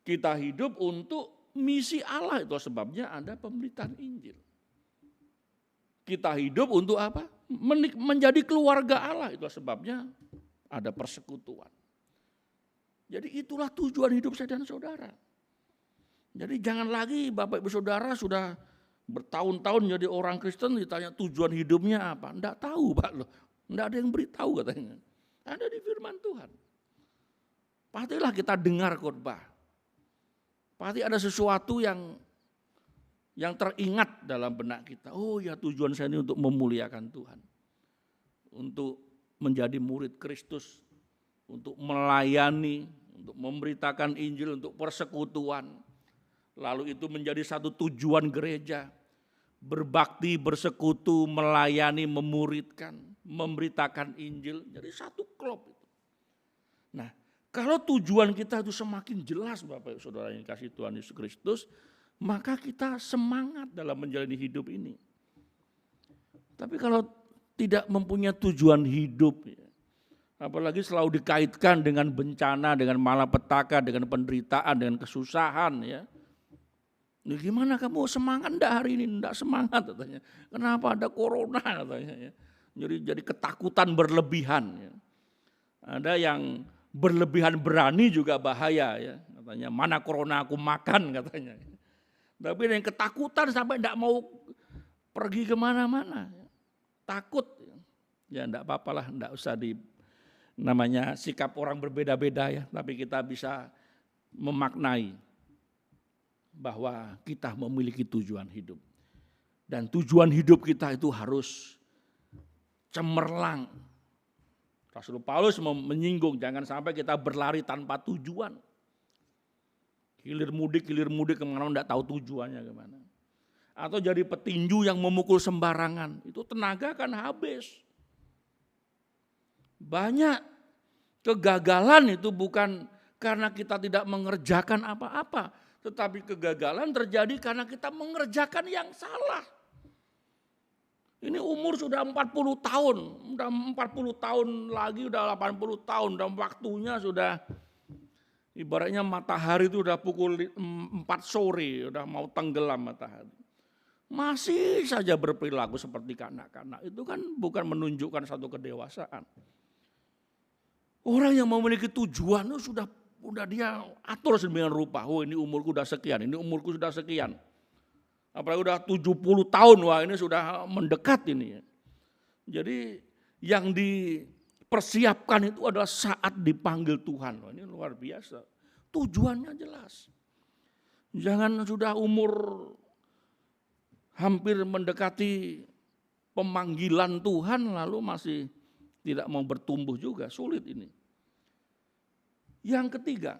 Kita hidup untuk misi Allah, itulah sebabnya ada pemberitaan Injil. Kita hidup untuk apa? Menjadi keluarga Allah, itulah sebabnya ada persekutuan. Jadi itulah tujuan hidup saya dan saudara. Jadi jangan lagi Bapak Ibu Saudara sudah bertahun-tahun jadi orang Kristen ditanya tujuan hidupnya apa. Enggak tahu Pak loh. Enggak ada yang beritahu katanya. Ada di firman Tuhan. Pastilah kita dengar khotbah. Pasti ada sesuatu yang teringat dalam benak kita. Oh ya, tujuan saya ini untuk memuliakan Tuhan. Untuk menjadi murid Kristus untuk melayani, untuk memberitakan Injil, untuk persekutuan. Lalu itu menjadi satu tujuan gereja, berbakti, bersekutu, melayani, memuridkan, memberitakan Injil, jadi satu klub itu. Nah, kalau tujuan kita itu semakin jelas Bapak Ibu Saudara yang dikasihi Tuhan Yesus Kristus, maka kita semangat dalam menjalani hidup ini. Tapi kalau tidak mempunyai tujuan hidup, apalagi selalu dikaitkan dengan bencana, dengan malapetaka, dengan penderitaan, dengan kesusahan, ya. Ini gimana kamu semangat enggak hari ini? Enggak semangat katanya. Kenapa ada corona katanya, ya. Jadi ketakutan berlebihan, ya. Ada yang berlebihan berani juga bahaya, ya. Katanya mana corona aku makan katanya. Tapi ada yang ketakutan sampai enggak mau pergi kemana-mana. Takut, ya enggak apa-apalah, enggak usah namanya sikap orang berbeda-beda ya, tapi kita bisa memaknai bahwa kita memiliki tujuan hidup. Dan tujuan hidup kita itu harus cemerlang. Rasul Paulus menyinggung jangan sampai kita berlari tanpa tujuan. Hilir mudik kemana enggak tahu tujuannya kemana. Atau jadi petinju yang memukul sembarangan, itu tenaga kan habis. Banyak kegagalan itu bukan karena kita tidak mengerjakan apa-apa, tetapi kegagalan terjadi karena kita mengerjakan yang salah. Ini umur sudah 40 tahun, udah 40 tahun lagi udah 80 tahun, dan waktunya sudah ibaratnya matahari itu udah pukul 4 sore, udah mau tenggelam matahari. Masih saja berperilaku seperti kanak-kanak, itu kan bukan menunjukkan satu kedewasaan. Orang yang memiliki tujuan itu sudah dia atur sedemikian rupa. Oh ini umurku sudah sekian, ini umurku sudah sekian. Apalagi udah 70 tahun, wah ini sudah mendekat ini. Jadi yang dipersiapkan itu adalah saat dipanggil Tuhan. Wah, ini luar biasa. Tujuannya jelas. Jangan sudah umur hampir mendekati pemanggilan Tuhan lalu masih tidak mau bertumbuh juga, sulit ini. Yang ketiga,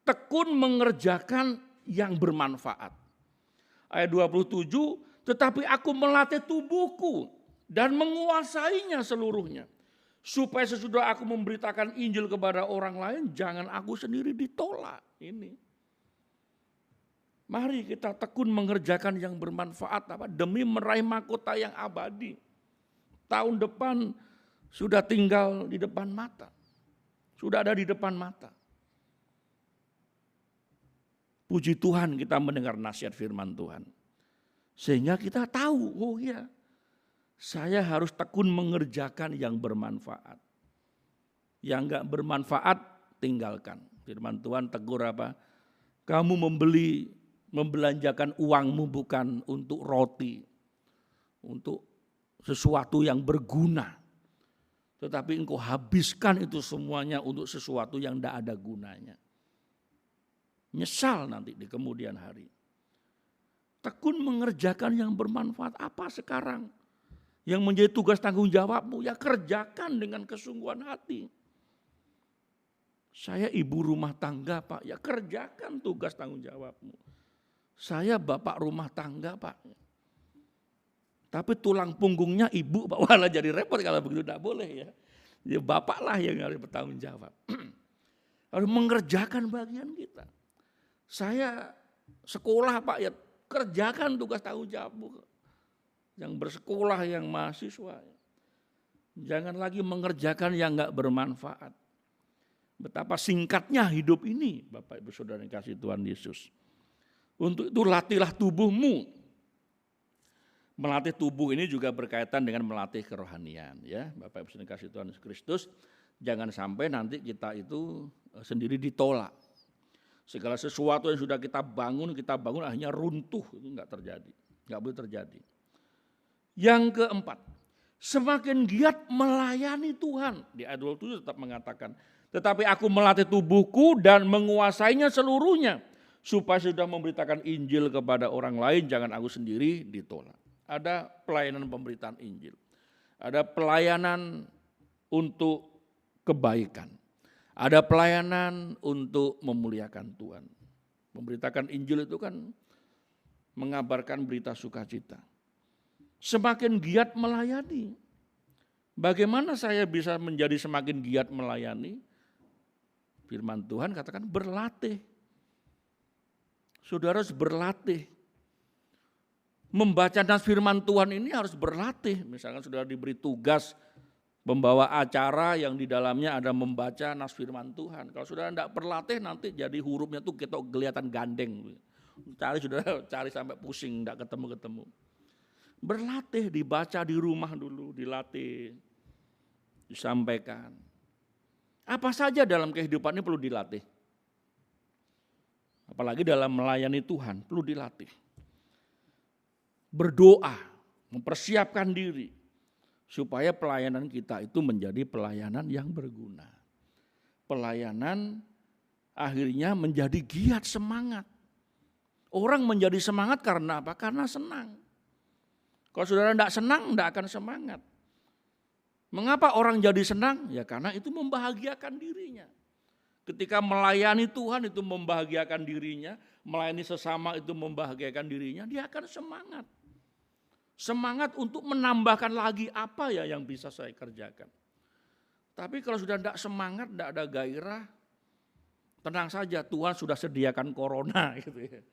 tekun mengerjakan yang bermanfaat. Ayat 27, tetapi aku melatih tubuhku dan menguasainya seluruhnya. Supaya sesudah aku memberitakan Injil kepada orang lain, jangan aku sendiri ditolak. Ini. Mari kita tekun mengerjakan yang bermanfaat demi meraih mahkota yang abadi. Tahun depan sudah tinggal di depan mata. Sudah ada di depan mata. Puji Tuhan kita mendengar nasihat firman Tuhan. Sehingga kita tahu, oh iya, saya harus tekun mengerjakan yang bermanfaat. Yang enggak bermanfaat tinggalkan. Firman Tuhan tegur apa? Kamu membelanjakan uangmu bukan untuk roti, untuk sesuatu yang berguna. Tetapi engkau habiskan itu semuanya untuk sesuatu yang tidak ada gunanya. Nyesal nanti di kemudian hari. Tekun mengerjakan yang bermanfaat apa sekarang? Yang menjadi tugas tanggung jawabmu, ya kerjakan dengan kesungguhan hati. Saya ibu rumah tangga Pak, ya kerjakan tugas tanggung jawabmu. Saya bapak rumah tangga Pak. Tapi tulang punggungnya ibu Pak, malah jadi repot kalau begitu, tidak boleh ya. Ya bapaklah yang harus bertanggung jawab. Harus mengerjakan bagian kita. Saya sekolah Pak, ya kerjakan tugas tanggung jawabmu. Yang bersekolah, yang mahasiswa. Jangan lagi mengerjakan yang enggak bermanfaat. Betapa singkatnya hidup ini Bapak Ibu Saudara yang kasih Tuhan Yesus. Untuk itu latihlah tubuhmu. Melatih tubuh ini juga berkaitan dengan melatih kerohanian, ya. Bapak Ibu Saudara yang kasih Tuhan Yesus Kristus, jangan sampai nanti kita itu sendiri ditolak. Segala sesuatu yang sudah kita bangun akhirnya runtuh, itu enggak terjadi. Enggak boleh terjadi. Yang keempat, semakin giat melayani Tuhan. Di ayat 27 tetap mengatakan, tetapi aku melatih tubuhku dan menguasainya seluruhnya. Supaya sudah memberitakan Injil kepada orang lain, jangan aku sendiri ditolak. Ada pelayanan pemberitaan Injil. Ada pelayanan untuk kebaikan. Ada pelayanan untuk memuliakan Tuhan. Memberitakan Injil itu kan mengabarkan berita sukacita. Semakin giat melayani. Bagaimana saya bisa menjadi semakin giat melayani? Firman Tuhan katakan berlatih. Saudara harus berlatih. Membaca nas firman Tuhan ini harus berlatih. Misalkan saudara diberi tugas membawa acara yang di dalamnya ada membaca nas firman Tuhan. Kalau saudara tidak berlatih nanti jadi hurufnya tuh kita kelihatan gandeng. Cari sampai pusing, tidak ketemu-ketemu. Berlatih, dibaca di rumah dulu, dilatih, disampaikan. Apa saja dalam kehidupan ini perlu dilatih. Apalagi dalam melayani Tuhan, perlu dilatih. Berdoa, mempersiapkan diri, supaya pelayanan kita itu menjadi pelayanan yang berguna. Pelayanan akhirnya menjadi giat, semangat. Orang menjadi semangat karena apa? Karena senang. Kalau saudara tidak senang, tidak akan semangat. Mengapa orang jadi senang? Ya karena itu membahagiakan dirinya. Ketika melayani Tuhan itu membahagiakan dirinya, melayani sesama itu membahagiakan dirinya, dia akan semangat. Semangat untuk menambahkan lagi apa ya yang bisa saya kerjakan. Tapi kalau sudah tidak semangat, tidak ada gairah, tenang saja Tuhan sudah sediakan corona gitu ya.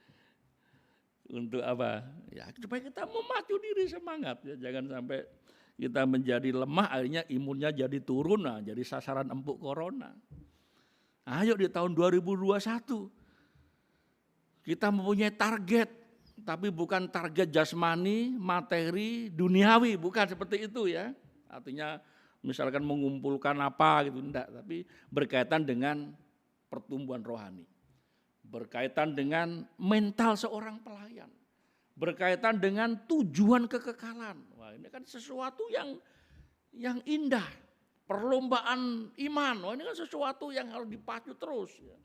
Untuk apa? Ya supaya kita memacu diri semangat ya, jangan sampai kita menjadi lemah akhirnya imunnya jadi turun, nah, jadi sasaran empuk corona. Ayo di tahun 2021 kita mempunyai target. Tapi bukan target jasmani, materi, duniawi, bukan seperti itu ya. Artinya misalkan mengumpulkan apa gitu, enggak. Tapi berkaitan dengan pertumbuhan rohani. Berkaitan dengan mental seorang pelayan. Berkaitan dengan tujuan kekekalan. Wah ini kan sesuatu yang indah. Perlombaan iman, wah ini kan sesuatu yang harus dipacu terus. Ya.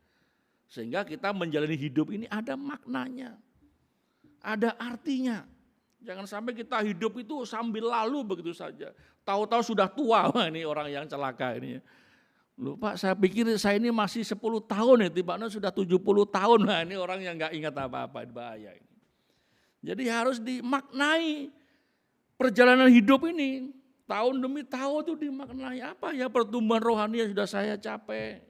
Sehingga kita menjalani hidup ini ada maknanya. Ada artinya. Jangan sampai kita hidup itu sambil lalu begitu saja. Tahu-tahu sudah tua, wah ini orang yang celaka ini. Loh Pak, saya pikir saya ini masih 10 tahun ya, tiba-tiba sudah 70 tahun. Nah ini orang yang gak ingat apa-apa, bahaya ini. Jadi harus dimaknai perjalanan hidup ini. Tahun demi tahun itu dimaknai apa ya pertumbuhan rohani yang sudah saya capai.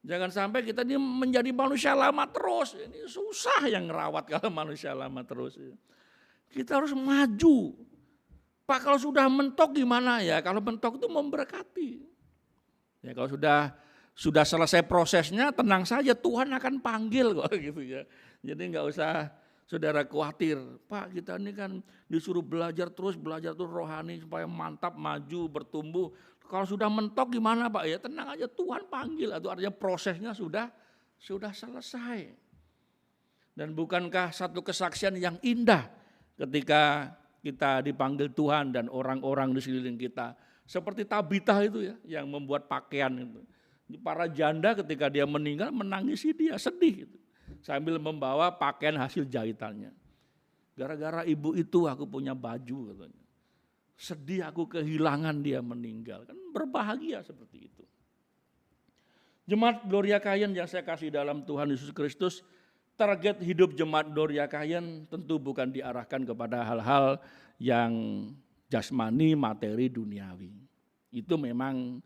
Jangan sampai kita ini menjadi manusia lama terus. Ini susah yang ngerawat kalau manusia lama terus. Kita harus maju. Pak kalau sudah mentok gimana ya? Kalau mentok itu memberkati. Ya kalau sudah selesai prosesnya tenang saja Tuhan akan panggil kok gitu ya. Jadi enggak usah saudara khawatir. Pak kita ini kan disuruh belajar terus rohani supaya mantap, maju, bertumbuh. Kalau sudah mentok gimana Pak? Ya tenang aja Tuhan panggil. Itu artinya prosesnya sudah selesai. Dan bukankah satu kesaksian yang indah ketika kita dipanggil Tuhan dan orang-orang di sekeliling kita. Seperti Tabita itu ya yang membuat pakaian itu. Para janda ketika dia meninggal menangisi dia, sedih gitu. Sambil membawa pakaian hasil jahitannya. Gara-gara ibu itu aku punya baju katanya. Sedih aku kehilangan dia meninggal. Kan berbahagia seperti itu. Jemaat Gloria Kayen yang saya kasih dalam Tuhan Yesus Kristus, target hidup jemaat Gloria Kayen tentu bukan diarahkan kepada hal-hal yang jasmani, materi, duniawi. Itu memang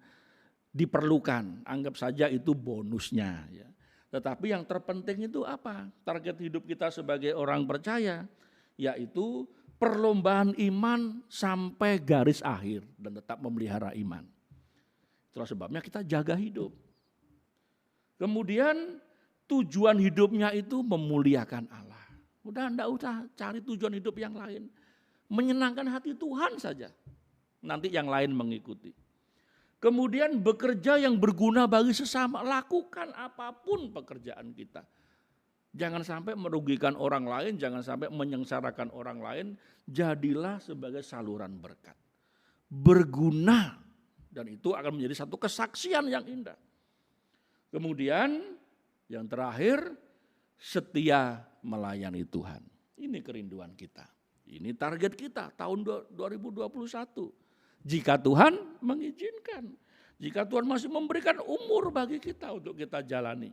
diperlukan, anggap saja itu bonusnya. Ya. Tetapi yang terpenting itu apa? Target hidup kita sebagai orang percaya, yaitu perlombaan iman sampai garis akhir dan tetap memelihara iman. Itulah sebabnya kita jaga hidup. Kemudian tujuan hidupnya itu memuliakan Allah. Udah enggak usah cari tujuan hidup yang lain. Menyenangkan hati Tuhan saja. Nanti yang lain mengikuti. Kemudian bekerja yang berguna bagi sesama. Lakukan apapun pekerjaan kita. Jangan sampai merugikan orang lain, jangan sampai menyengsarakan orang lain. Jadilah sebagai saluran berkat. Berguna. Dan itu akan menjadi satu kesaksian yang indah. Kemudian yang terakhir, setia melayani Tuhan. Ini kerinduan kita. Ini target kita tahun 2021. Jika Tuhan mengizinkan. Jika Tuhan masih memberikan umur bagi kita untuk kita jalani,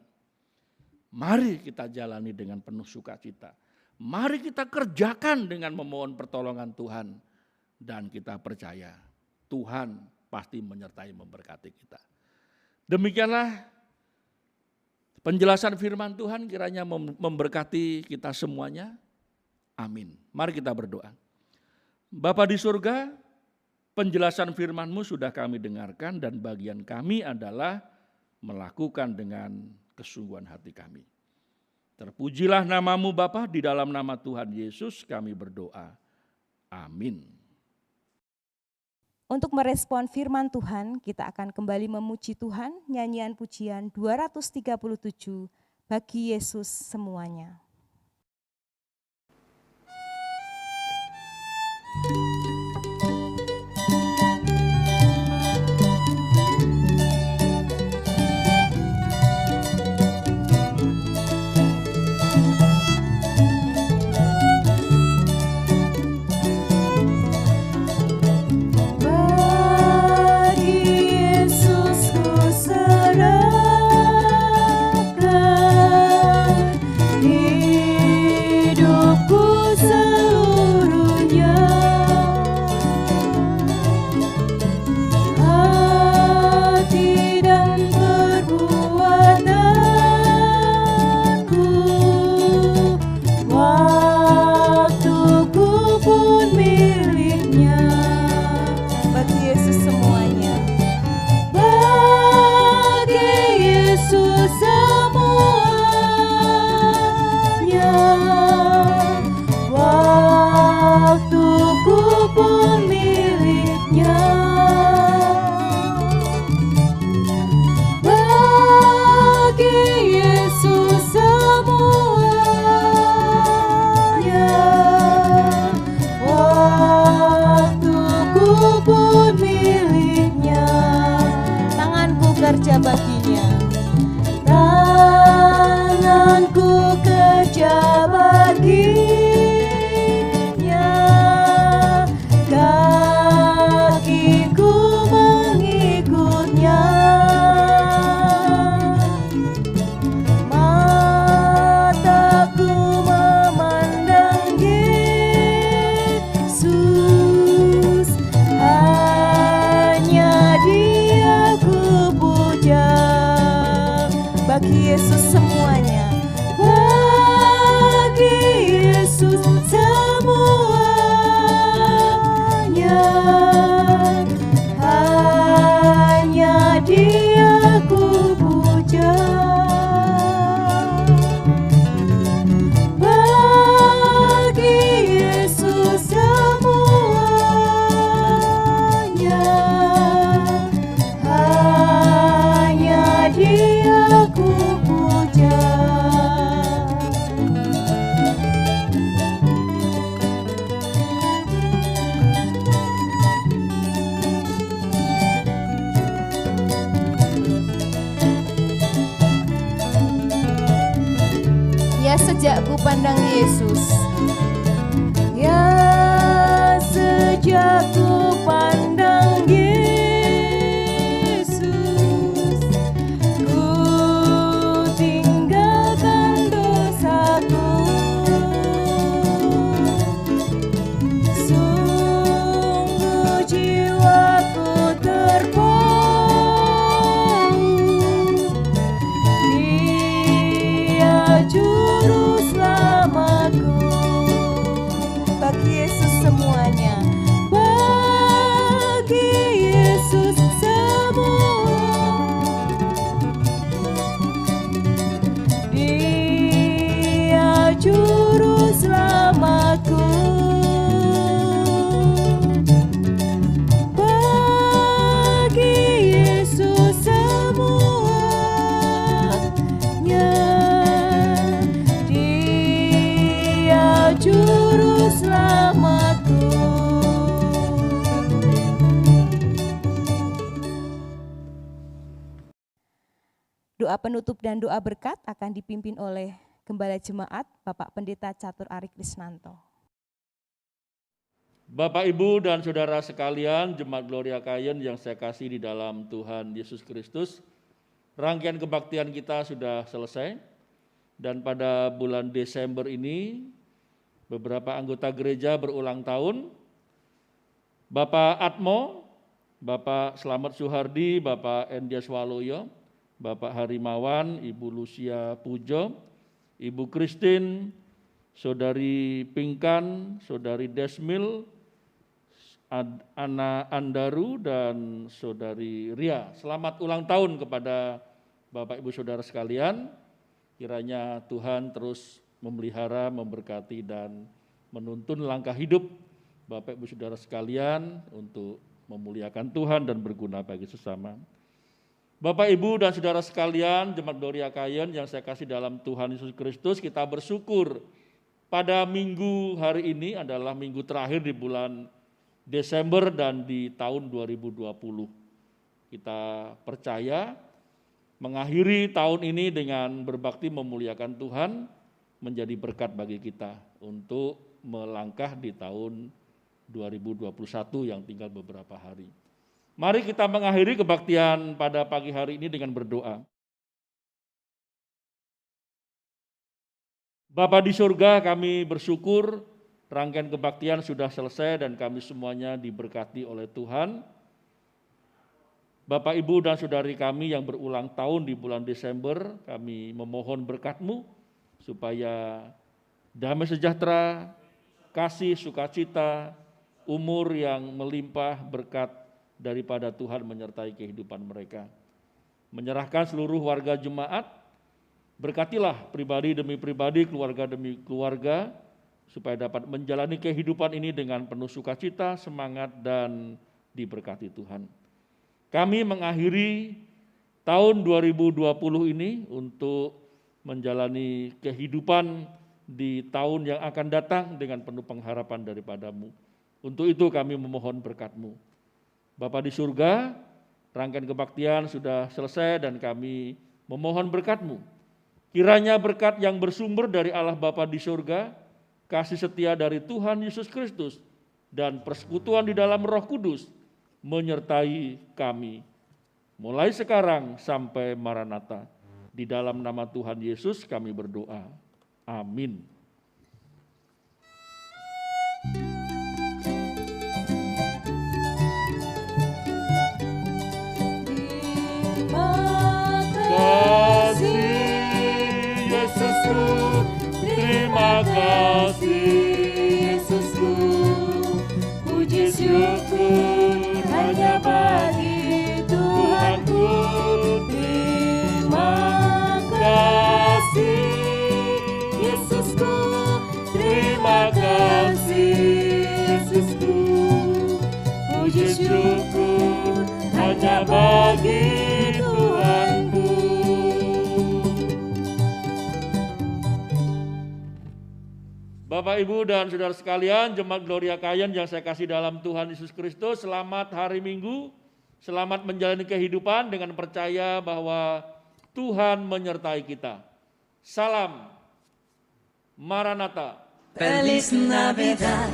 mari kita jalani dengan penuh sukacita. Mari kita kerjakan dengan memohon pertolongan Tuhan. Dan kita percaya Tuhan pasti menyertai memberkati kita. Demikianlah penjelasan firman Tuhan, kiranya memberkati kita semuanya. Amin. Mari kita berdoa. Bapa di surga, penjelasan firman-Mu sudah kami dengarkan dan bagian kami adalah melakukan dengan kesungguhan hati kami. Terpujilah nama-Mu Bapa, di dalam nama Tuhan Yesus kami berdoa. Amin. Untuk merespon firman Tuhan, kita akan kembali memuji Tuhan, nyanyian pujian 237, bagi Yesus semuanya. Kerja baginya, tanganku kerja baginya, kakiku mengikutnya, mataku memandang Yesus, hanya Dia ku puja. Bagi Yesus semuanya, bagi Yesus semuanya, hanya Dia ku puja. Bagi Yesus semuanya, hanya Dia ku puja. Ya, sejak ku pandang Yesus, ya sejak ku pandang Yesus, ku tinggalkan dosaku, sungguh jiwaku terpaut, Dia juru selamatku. Bagi Yesus semuanya, bagi Yesus semua, Dia juru selamatku. Bagi Yesus semuanya, Dia juru selamatku. Doa penutup dan doa berkat akan dipimpin oleh Gembala Jemaat Bapak Pendeta Catur Ari Krisnanto. Bapak, Ibu, dan Saudara sekalian, Jemaat Gloria Kayen yang saya kasih di dalam Tuhan Yesus Kristus, rangkaian kebaktian kita sudah selesai, dan pada bulan Desember ini, beberapa anggota gereja berulang tahun. Bapak Atmo, Bapak Slamet Suhardi, Bapak Endias Waloyo, Bapak Harimawan, Ibu Lucia Pujo, Ibu Christine, Saudari Pingkan, Saudari Desmil, Ana Andaru, dan Saudari Ria. Selamat ulang tahun kepada Bapak Ibu Saudara sekalian. Kiranya Tuhan terus memelihara, memberkati, dan menuntun langkah hidup Bapak Ibu Saudara sekalian untuk memuliakan Tuhan dan berguna bagi sesama. Bapak, Ibu, dan Saudara sekalian, Jemaat Gloria Kayen yang saya kasih dalam Tuhan Yesus Kristus, kita bersyukur pada minggu hari ini adalah minggu terakhir di bulan Desember dan di tahun 2020. Kita percaya mengakhiri tahun ini dengan berbakti memuliakan Tuhan menjadi berkat bagi kita untuk melangkah di tahun 2021 yang tinggal beberapa hari. Mari kita mengakhiri kebaktian pada pagi hari ini dengan berdoa. Bapa di surga, kami bersyukur rangkaian kebaktian sudah selesai dan kami semuanya diberkati oleh Tuhan. Bapak, Ibu, dan saudari kami yang berulang tahun di bulan Desember, kami memohon berkat-Mu supaya damai sejahtera, kasih, sukacita, umur yang melimpah berkat daripada Tuhan menyertai kehidupan mereka. Menyerahkan seluruh warga jemaat, berkatilah pribadi demi pribadi, keluarga demi keluarga, supaya dapat menjalani kehidupan ini dengan penuh sukacita, semangat, dan diberkati Tuhan. Kami mengakhiri tahun 2020 ini untuk menjalani kehidupan di tahun yang akan datang dengan penuh pengharapan daripada-Mu. Untuk itu kami memohon berkat-Mu. Bapa di surga, rangkaian kebaktian sudah selesai dan kami memohon berkat-Mu. Kiranya berkat yang bersumber dari Allah Bapa di surga, kasih setia dari Tuhan Yesus Kristus, dan persekutuan di dalam Roh Kudus menyertai kami mulai sekarang sampai Maranatha. Di dalam nama Tuhan Yesus kami berdoa. Amin. Terima kasih Yesusku, puji syukur hanya bagi Tuhanku. Terima kasih Yesusku, terima kasih Yesusku, puji syukur hanya bagi Tuhanku. Bapak, Ibu, dan saudara sekalian, Jemaat Gloria Kayen yang saya kasih dalam Tuhan Yesus Kristus, selamat hari Minggu, selamat menjalani kehidupan dengan percaya bahwa Tuhan menyertai kita. Salam Maranatha. Feliz Navidad,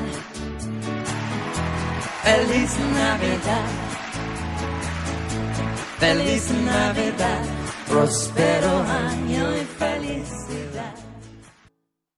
Feliz Navidad, Feliz Navidad, prospero año y felicidad.